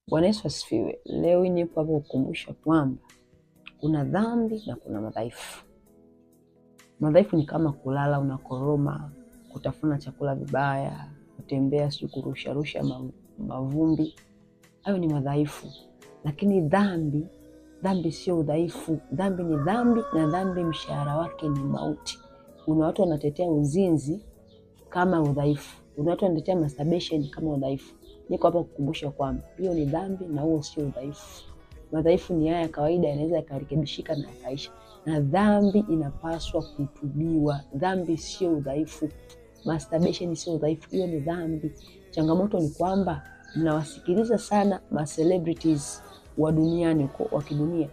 Bwana Yesu asifiwe. Leo nipo hapa kukumbusha kwamba kuna dhambi na kuna madhaifu. Madhaifu ni kama kulala unakoroma, kutafuna chakula vibaya, kutembea sio kurusha mavumbi. Hayo ni madhaifu. Lakini dhambi sio udhaifu. Dhambi ni dhambi, na dhambi mshahara wake ni mauti. Kuna watu wanatetea uzinzi kama udhaifu. Kuna watu wanatetea masturbation kama udhaifu. Niko hapa kukumbusha kwamba hiyo ni dhambi na huo sio udhaifu. Madhaifu ni haya ya kawaida, yanaweza yakarekebishika na yakaisha. Na dhambi inapaswa kutubiwa. Dhambi sio udhaifu. Masturbation sio udhaifu, hiyo ni dhambi. Changamoto ni kwamba mnawasikiliza sana ma celebrities wa duniani wa kidunia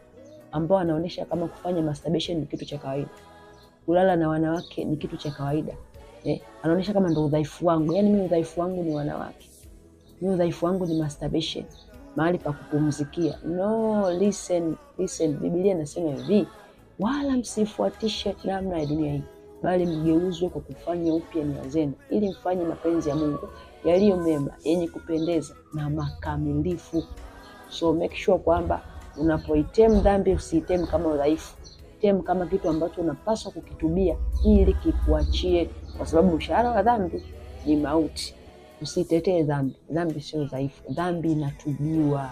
ambao wanaonesha kama kufanya masturbation ni kitu cha kawaida. Kulala na wanawake ni kitu cha kawaida. Anaonesha kama ndio udhaifu wangu. Yaani mimi udhaifu wangu ni wanawake. Mimi udhaifu wangu ni masturbation, mahali pa kupumzikia. No, listen. Biblia inasema hivi, wala msifuatishe namna ya dunia hii, bali mgeuzwe kwa kufanya upya nia zenu, ili mfanye mapenzi ya Mungu yaliyo mema, yenye kupendeza na makamilifu. So make sure kwamba unapoitem dhambi usiitem kama udhaifu. Item kama kitu ambacho unapaswa kukitubia ili kikuachie, kwa sababu mshahara wa dhambi ni mauti. Usitetee dhambi. Dhambi sio udhaifu. Dhambi inatubiwa.